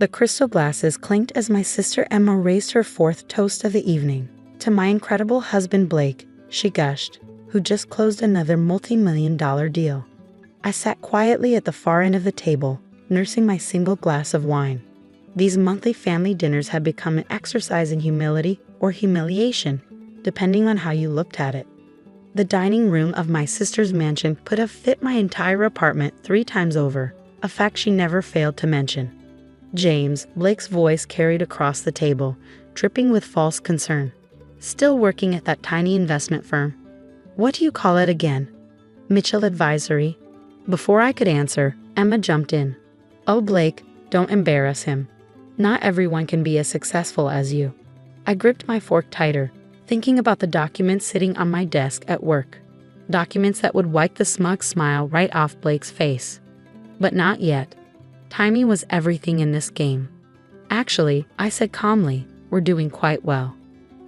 The crystal glasses clinked as my sister Emma raised her fourth toast of the evening. To my incredible husband Blake, she gushed, who just closed another multi-million-dollar deal. I sat quietly at the far end of the table, nursing my single glass of wine. These monthly family dinners had become an exercise in humility or humiliation, depending on how you looked at it. The dining room of my sister's mansion could have fit my entire apartment 3 times over, a fact she never failed to mention. James, Blake's voice carried across the table, dripping with false concern. Still working at that tiny investment firm? What do you call it again? Mitchell Advisory? Before I could answer, Emma jumped in. Oh, Blake, don't embarrass him. Not everyone can be as successful as you. I gripped my fork tighter, thinking about the documents sitting on my desk at work. Documents that would wipe the smug smile right off Blake's face. But not yet. Timing was everything in this game. Actually, I said calmly, we're doing quite well.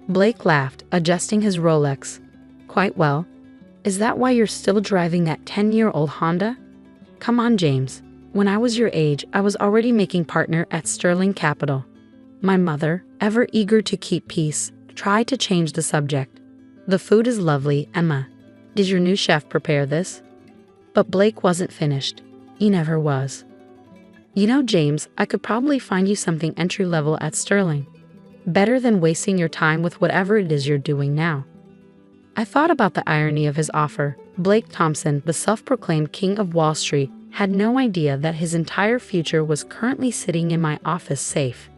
Blake laughed, adjusting his Rolex. Quite well? Is that why you're still driving that 10-year-old Honda? Come on, James. When I was your age, I was already making partner at Sterling Capital. My mother, ever eager to keep peace, tried to change the subject. The food is lovely, Emma. Did your new chef prepare this? But Blake wasn't finished. He never was. You know, James, I could probably find you something entry-level at Sterling. Better than wasting your time with whatever it is you're doing now. I thought about the irony of his offer. Blake Thompson, the self-proclaimed king of Wall Street, had no idea that his entire future was currently sitting in my office safe.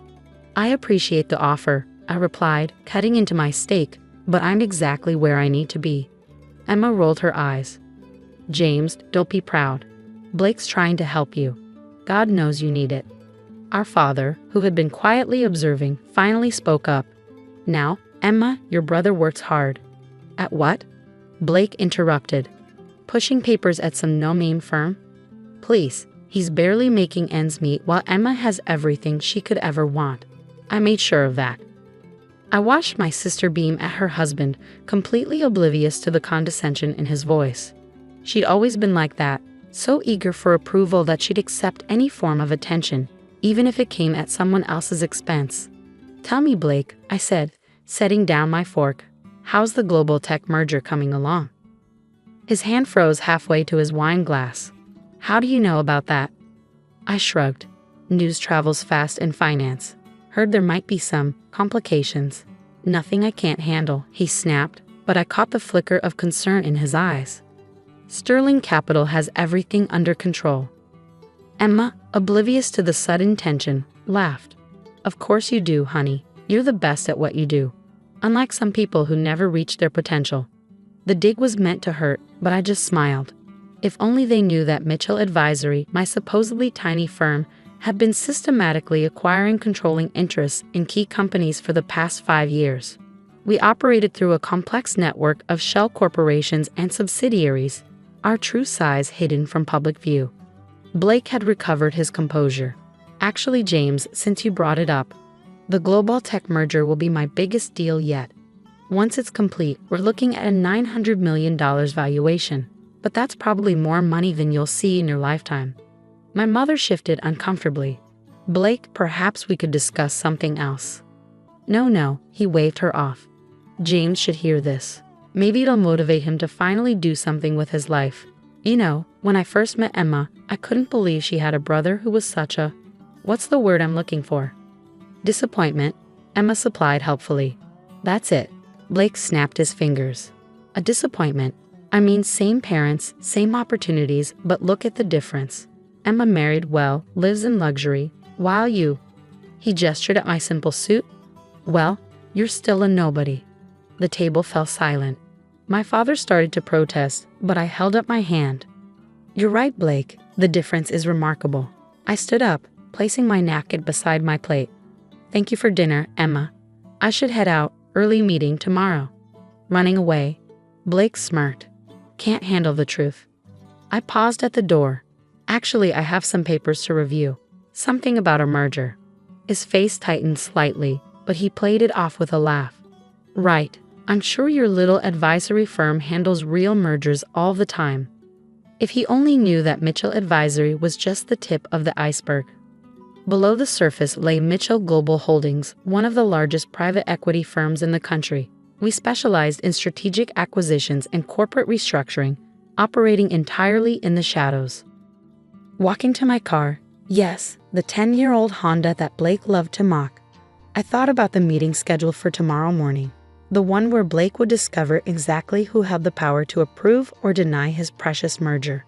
I appreciate the offer, I replied, cutting into my steak, but I'm exactly where I need to be. Emma rolled her eyes. James, don't be proud. Blake's trying to help you. God knows you need it. Our father, who had been quietly observing, finally spoke up. Now, Emma, your brother works hard. At what? Blake interrupted. Pushing papers at some no-name firm? Please, he's barely making ends meet while Emma has everything she could ever want. I made sure of that. I watched my sister beam at her husband, completely oblivious to the condescension in his voice. She'd always been like that, so eager for approval that she'd accept any form of attention, even if it came at someone else's expense. Tell me, Blake, I said, setting down my fork. How's the global tech merger coming along? His hand froze halfway to his wine glass. How do you know about that? I shrugged. News travels fast in finance. Heard there might be some complications. Nothing I can't handle, he snapped, but I caught the flicker of concern in his eyes. Sterling Capital has everything under control. Emma, oblivious to the sudden tension, laughed. Of course you do, honey. You're the best at what you do. Unlike some people who never reach their potential. The dig was meant to hurt, but I just smiled. If only they knew that Mitchell Advisory, my supposedly tiny firm, had been systematically acquiring controlling interests in key companies for the past 5 years. We operated through a complex network of shell corporations and subsidiaries, our true size hidden from public view. Blake had recovered his composure. Actually, James, since you brought it up, the global tech merger will be my biggest deal yet. Once it's complete, we're looking at a $900 million valuation, but that's probably more money than you'll see in your lifetime. My mother shifted uncomfortably. Blake, perhaps we could discuss something else. No, he waved her off. James should hear this. Maybe it'll motivate him to finally do something with his life. You know, when I first met Emma, I couldn't believe she had a brother who was such a... What's the word I'm looking for? Disappointment, Emma supplied helpfully. That's it. Blake snapped his fingers. A disappointment. I mean, same parents, same opportunities, but look at the difference. Emma married well, lives in luxury, while you... He gestured at my simple suit. Well, you're still a nobody. The table fell silent. My father started to protest, but I held up my hand. You're right, Blake. The difference is remarkable. I stood up, placing my napkin beside my plate. Thank you for dinner, Emma. I should head out, early meeting tomorrow. Running away. Blake smirked. Can't handle the truth. I paused at the door. Actually, I have some papers to review. Something about a merger. His face tightened slightly, but he played it off with a laugh. Right. I'm sure your little advisory firm handles real mergers all the time. If he only knew that Mitchell Advisory was just the tip of the iceberg. Below the surface lay Mitchell Global Holdings, one of the largest private equity firms in the country. We specialized in strategic acquisitions and corporate restructuring, operating entirely in the shadows. Walking to my car, yes, the 10-year-old Honda that Blake loved to mock, I thought about the meeting scheduled for tomorrow morning, the one where Blake would discover exactly who had the power to approve or deny his precious merger.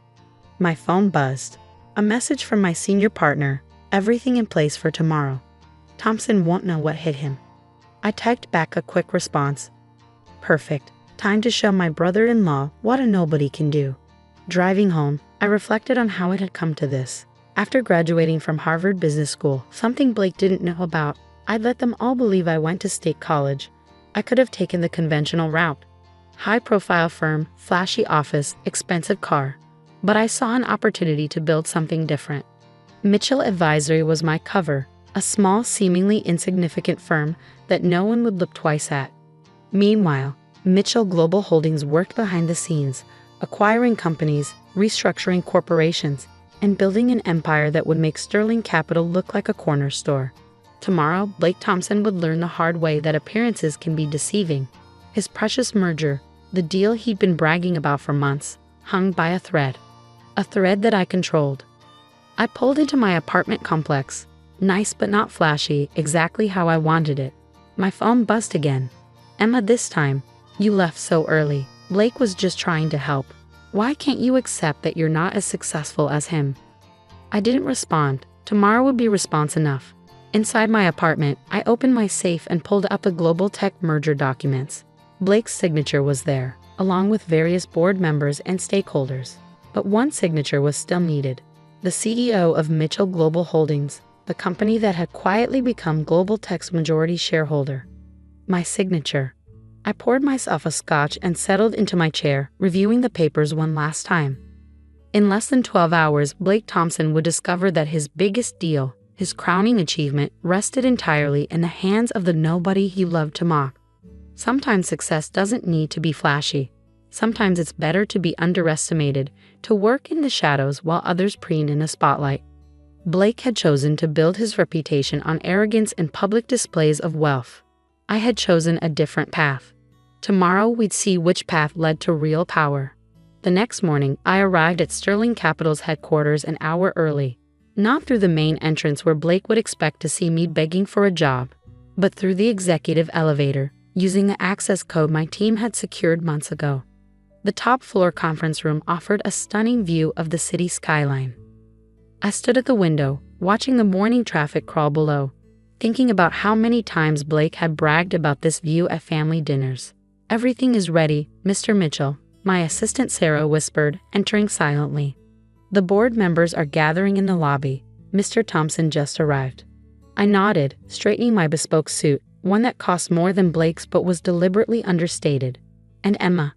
My phone buzzed. A message from my senior partner, everything in place for tomorrow. Thompson won't know what hit him. I typed back a quick response. Perfect. Time to show my brother-in-law what a nobody can do. Driving home, I reflected on how it had come to this. After graduating from Harvard Business School, something Blake didn't know about, I'd let them all believe I went to state college. I could have taken the conventional route. High-profile firm, flashy office, expensive car. But I saw an opportunity to build something different. Mitchell Advisory was my cover, a small, seemingly insignificant firm that no one would look twice at. Meanwhile, Mitchell Global Holdings worked behind the scenes, acquiring companies, restructuring corporations, and building an empire that would make Sterling Capital look like a corner store. Tomorrow, Blake Thompson would learn the hard way that appearances can be deceiving. His precious merger, the deal he'd been bragging about for months, hung by a thread that I controlled. I pulled into my apartment complex, nice but not flashy, exactly how I wanted it. My phone buzzed again. Emma, this time, you left so early. Blake was just trying to help. Why can't you accept that you're not as successful as him? I didn't respond. Tomorrow would be response enough. Inside my apartment, I opened my safe and pulled up the Global Tech merger documents. Blake's signature was there, along with various board members and stakeholders. But one signature was still needed. The CEO of Mitchell Global Holdings, the company that had quietly become Global Tech's majority shareholder. My signature. I poured myself a scotch and settled into my chair, reviewing the papers one last time. In less than 12 hours, Blake Thompson would discover that his biggest deal, his crowning achievement, rested entirely in the hands of the nobody he loved to mock. Sometimes success doesn't need to be flashy. Sometimes it's better to be underestimated, to work in the shadows while others preen in the spotlight. Blake had chosen to build his reputation on arrogance and public displays of wealth. I had chosen a different path. Tomorrow we'd see which path led to real power. The next morning, I arrived at Sterling Capital's headquarters an hour early. Not through the main entrance where Blake would expect to see me begging for a job, but through the executive elevator, using the access code my team had secured months ago. The top-floor conference room offered a stunning view of the city skyline. I stood at the window, watching the morning traffic crawl below, thinking about how many times Blake had bragged about this view at family dinners. "Everything is ready, Mr. Mitchell," my assistant Sarah whispered, entering silently. "The board members are gathering in the lobby. Mr. Thompson just arrived." I nodded, straightening my bespoke suit, one that cost more than Blake's but was deliberately understated. "And Emma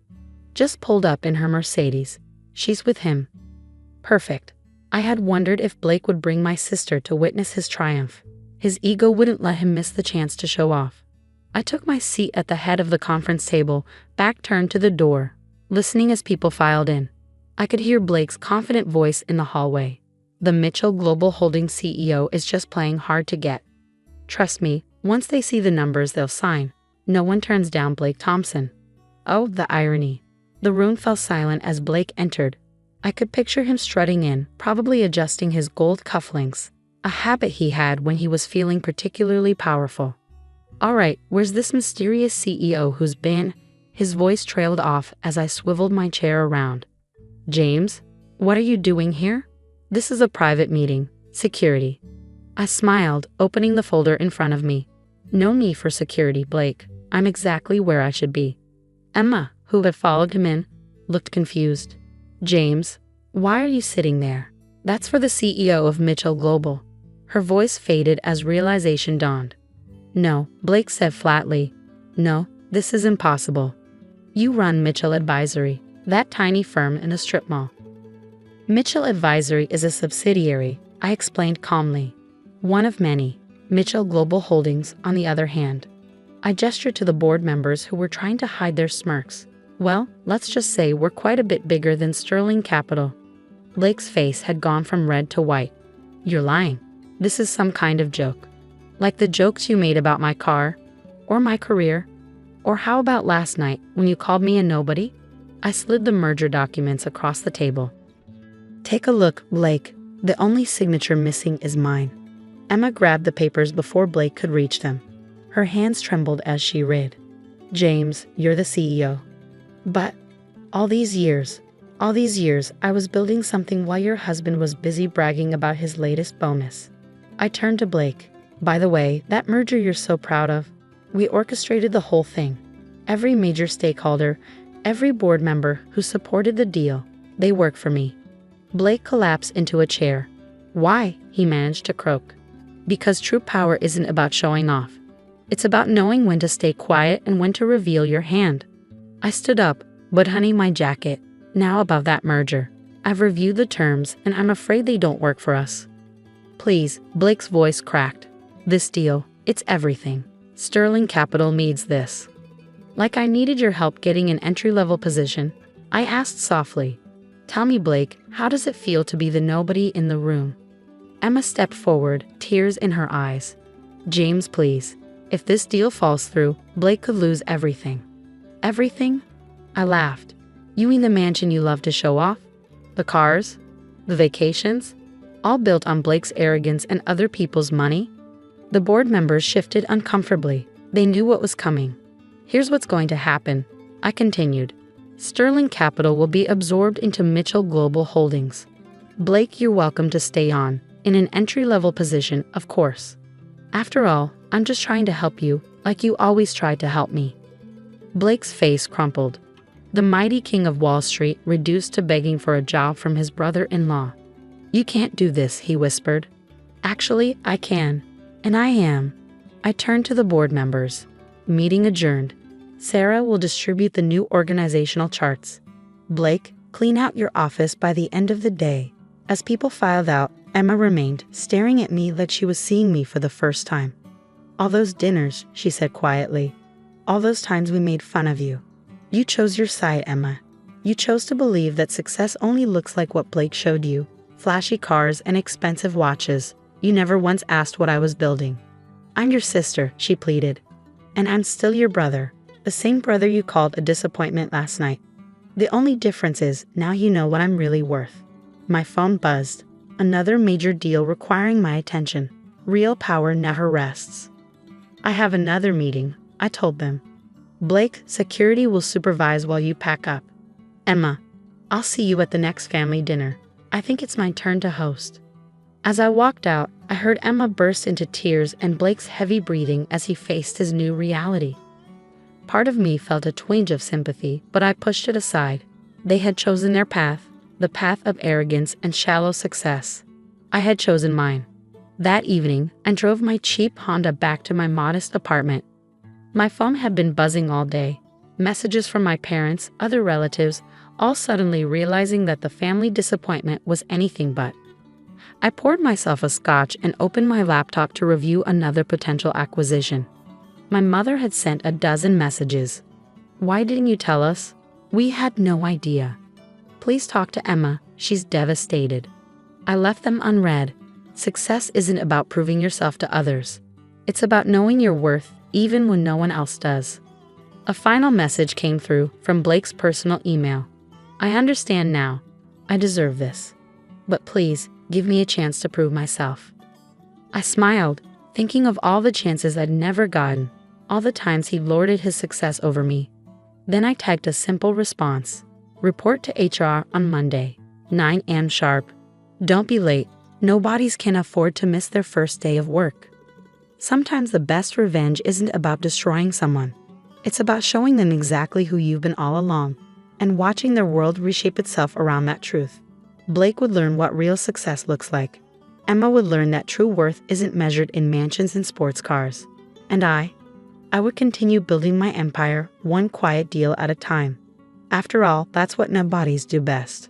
just pulled up in her Mercedes. She's with him." Perfect. I had wondered if Blake would bring my sister to witness his triumph. His ego wouldn't let him miss the chance to show off. I took my seat at the head of the conference table, back turned to the door, listening as people filed in. I could hear Blake's confident voice in the hallway. "The Mitchell Global Holdings CEO is just playing hard to get. Trust me, once they see the numbers they'll sign. No one turns down Blake Thompson." Oh, the irony. The room fell silent as Blake entered. I could picture him strutting in, probably adjusting his gold cufflinks, a habit he had when he was feeling particularly powerful. "All right, where's this mysterious CEO who's been?" His voice trailed off as I swiveled my chair around. "James, what are you doing here?" "This is a private meeting. Security." I smiled, opening the folder in front of me. "No need for security, Blake. I'm exactly where I should be." Emma, who had followed him in, looked confused. "James, why are you sitting there?" "That's for the CEO of Mitchell Global." Her voice faded as realization dawned. "No," Blake said flatly. "No, this is impossible. You run Mitchell Advisory, that tiny firm in a strip mall." "Mitchell Advisory is a subsidiary," I explained calmly. "One of many. Mitchell Global Holdings, on the other hand." I gestured to the board members who were trying to hide their smirks. "Well, let's just say we're quite a bit bigger than Sterling Capital." Blake's face had gone from red to white. "You're lying." This is some kind of joke. Like the jokes you made about my car, or my career, or how about last night when you called me a nobody? I slid the merger documents across the table. Take a look, Blake. The only signature missing is mine. Emma grabbed the papers before Blake could reach them. Her hands trembled as she read. James, you're the CEO. But all these years, I was building something while your husband was busy bragging about his latest bonus. I turned to Blake. By the way, that merger you're so proud of, we orchestrated the whole thing. Every major stakeholder, every board member who supported the deal, they work for me. Blake collapsed into a chair. Why? He managed to croak. Because true power isn't about showing off. It's about knowing when to stay quiet and when to reveal your hand. I stood up, buttoning my jacket. Now about that merger. I've reviewed the terms and I'm afraid they don't work for us. Please, Blake's voice cracked. This deal, it's everything. Sterling Capital needs this. Like I needed your help getting an entry-level position, I asked softly. Tell me, Blake, how does it feel to be the nobody in the room? Emma stepped forward, tears in her eyes. James, please. If this deal falls through, Blake could lose everything. Everything? I laughed. You mean the mansion you love to show off? The cars? The vacations? All built on Blake's arrogance and other people's money? The board members shifted uncomfortably. They knew what was coming. Here's what's going to happen, I continued. Sterling Capital will be absorbed into Mitchell Global Holdings. Blake, you're welcome to stay on, in an entry-level position, of course. After all, I'm just trying to help you, like you always tried to help me. Blake's face crumpled. The mighty king of Wall Street reduced to begging for a job from his brother-in-law. You can't do this, he whispered. Actually, I can. And I am. I turned to the board members. Meeting adjourned. Sarah will distribute the new organizational charts. Blake, clean out your office by the end of the day. As people filed out, Emma remained, staring at me like she was seeing me for the first time. All those dinners, she said quietly. All those times we made fun of you. You chose your side, Emma. You chose to believe that success only looks like what Blake showed you. Flashy cars and expensive watches. You never once asked what I was building. I'm your sister, she pleaded. And I'm still your brother. The same brother you called a disappointment last night. The only difference is, now you know what I'm really worth. My phone buzzed. Another major deal requiring my attention. Real power never rests. I have another meeting, I told them. Blake, security will supervise while you pack up. Emma, I'll see you at the next family dinner. I think it's my turn to host. As I walked out, I heard Emma burst into tears and Blake's heavy breathing as he faced his new reality. Part of me felt a twinge of sympathy, but I pushed it aside. They had chosen their path, the path of arrogance and shallow success. I had chosen mine. That evening, I drove my cheap Honda back to my modest apartment. My phone had been buzzing all day. Messages from my parents, other relatives, all suddenly realizing that the family disappointment was anything but. I poured myself a scotch and opened my laptop to review another potential acquisition. My mother had sent a dozen messages. Why didn't you tell us? We had no idea. Please talk to Emma, she's devastated. I left them unread. Success isn't about proving yourself to others. It's about knowing your worth, even when no one else does. A final message came through from Blake's personal email. I understand now. I deserve this. But please, give me a chance to prove myself. I smiled, thinking of all the chances I'd never gotten, all the times he lorded his success over me. Then I typed a simple response. Report to HR on Monday, 9 a.m. sharp. Don't be late. Nobodies can afford to miss their first day of work. Sometimes the best revenge isn't about destroying someone. It's about showing them exactly who you've been all along, and watching their world reshape itself around that truth. Blake would learn what real success looks like. Emma would learn that true worth isn't measured in mansions and sports cars. And I would continue building my empire, one quiet deal at a time. After all, that's what nobodies do best.